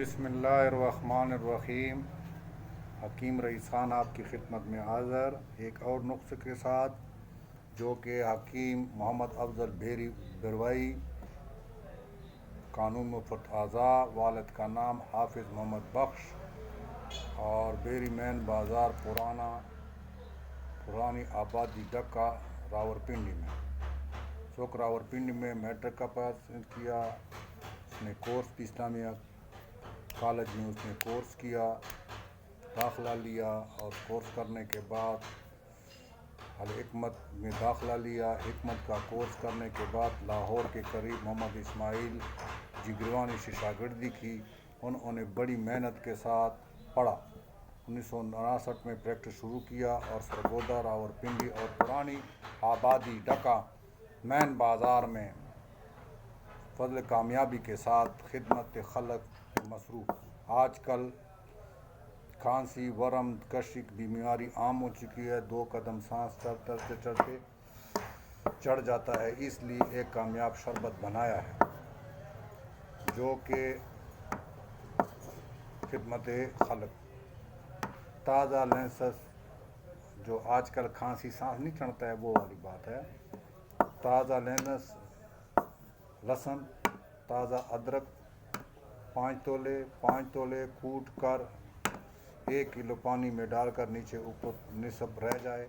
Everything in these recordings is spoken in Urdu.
بسم اللہ الرحمن الرحیم۔ حکیم رئیس خان آپ کی خدمت میں حاضر ایک اور نسخے کے ساتھ، جو کہ حکیم محمد افضل بھیری بروائی، قانون مفت اعضاء، والد کا نام حافظ محمد بخش، اور بیری مین بازار پرانی آبادی ڈکا راولپنڈی میں۔ چوک راولپنڈی میں میٹرک کا پاس کیا، اس نے کورس بھی اسلامیہ کالج میں اس نے کورس کیا، داخلہ لیا، اور کورس کرنے کے بعد الحکمت میں داخلہ لیا۔ حکمت کا کورس کرنے کے بعد لاہور کے قریب محمد اسماعیل جگروانی سے شاگردی کی۔ انہوں نے بڑی محنت کے ساتھ پڑھا۔ 1959 میں پریکٹس شروع کیا اور سرگودا، راولپنڈی اور پرانی آبادی ڈکا مین بازار میں فضل کامیابی کے ساتھ خدمت خلق میں مصروف۔ آج کل کھانسی، ورم، کشی کی بیماری عام ہو چکی ہے۔ 2 قدم سانس چڑھتے چڑھ جاتا ہے، اس لیے ایک کامیاب شربت بنایا ہے جو کہ خدمت خلق تازہ لینسس، جو آج کل کھانسی سانس نہیں چڑھتا ہے وہ والی بات ہے۔ تازہ لینس، لہسن، تازہ ادرک 5 تولے کوٹ کر 1 کلو پانی میں ڈال کر نیچے اوپر نصب رہ جائے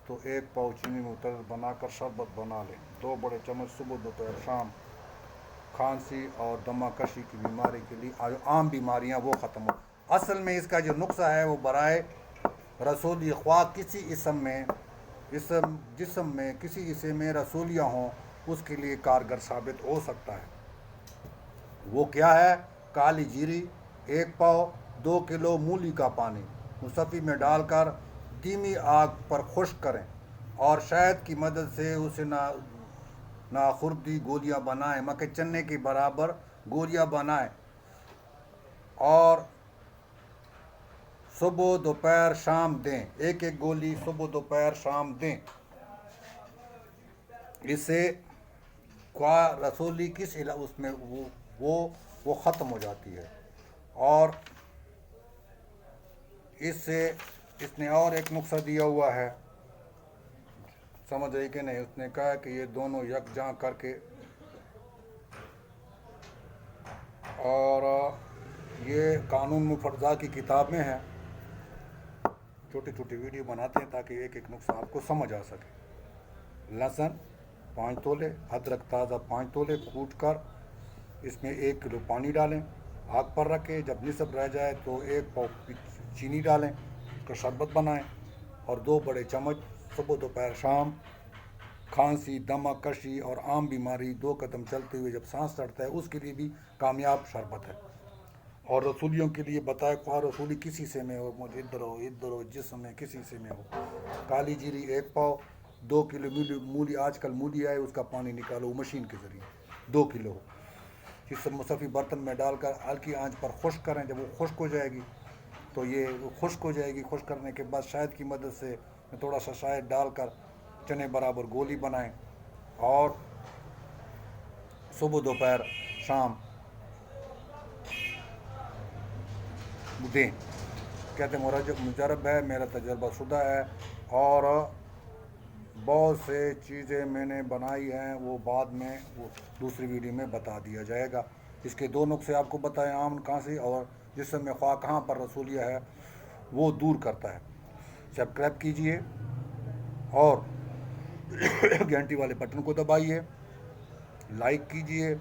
تو 1 پاؤ چینی متعدد بنا کر شربت بنا لیں۔ 2 بڑے چمچ صبح دوپہر شام۔ کھانسی اور دمہ کشی کی بیماری کے لیے عام بیماریاں وہ ختم ہو۔ اصل میں اس کا جو نسخہ ہے وہ برائے رسولی، خواہ کسی جسم میں کسی حصے میں رسولیاں ہوں، اس کے لیے کارگر ثابت ہو سکتا ہے۔ وہ کیا ہے؟ کالی جیری 1 پاؤ، 2 کلو مولی کا پانی مصفی میں ڈال کر دھیمی آگ پر خشک کریں اور شہد کی مدد سے اسے ناخردی گولیاں بنائیں، مکہ چنے کے برابر گولیاں بنائیں اور صبح دوپہر شام دیں۔ 1 گولی صبح دوپہر شام دیں۔ اس سے خواہ رسولی کس اس میں وہ ختم ہو جاتی ہے۔ اور اس نے اور ایک نسخہ دیا ہوا ہے، سمجھ رہی کہ نہیں؟ اس نے کہا کہ یہ دونوں یکجاں کر کے، اور یہ قانون مفت اعضاء کی کتاب میں ہے۔ چھوٹی چھوٹی ویڈیو بناتے ہیں تاکہ ایک نسخہ آپ کو سمجھ آ سکے۔ لہسن 5 تولے، ادرک تازہ 5 تولے کوٹ کر اس میں 1 کلو پانی ڈالیں، آگ پر رکھیں، جب نصب رہ جائے تو 1 پاؤ چینی ڈالیں، اس کا شربت بنائیں، اور 2 بڑے چمچ صبح دوپہر شام۔ کھانسی، دمہ کشی اور عام بیماری 2 قدم چلتے ہوئے جب سانس چڑھتا ہے، اس کے لیے بھی کامیاب شربت ہے۔ اور رسولیوں کے لیے بتائے، خواہ رسولی کسی سے میں ہو، مجھے ادھر ہو جسم میں کسی سے میں ہو۔ کالی جیری 1 پاؤ، 2 کلو مولی، آج کل مولی آئے، اس کا پانی نکالو مشین کے ذریعے 2 کلو ہو، جس مصفی برتن میں ڈال کر ہلکی آنچ پر خشک کریں۔ جب وہ خشک ہو جائے گی تو خشک ہو جائے گی۔ خشک کرنے کے بعد شہد کی مدد سے تھوڑا سا شہد ڈال کر چنے برابر گولی بنائیں اور صبح دوپہر شام دیں۔ کہتے مجرب ہے، میرا تجربہ شدہ ہے، اور بہت سے چیزیں میں نے بنائی ہیں، وہ بعد میں دوسری ویڈیو میں بتا دیا جائے گا۔ اس کے 2 نسخے آپ کو بتائیں، عام کھانسی اور جسم میں خواہ کہاں پر رسولیہ ہے وہ دور کرتا ہے۔ سبسکرائب کیجئے اور گھنٹی والے بٹن کو دبائیے، لائک کیجئے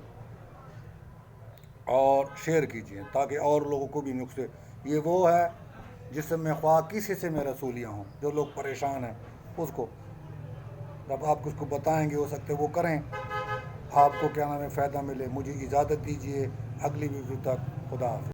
اور شیئر کیجئے تاکہ اور لوگوں کو بھی نسخے۔ یہ وہ ہے جسم میں خواہ کس حصے میں رسولیاں ہوں، جو لوگ پریشان ہیں اس کو جب آپ اس کو بتائیں گے، ہو سکتے وہ کریں، آپ کو کیا نام ہے فائدہ ملے۔ مجھے اجازت دیجیے، اگلی ویڈیو تک خدا حافظ۔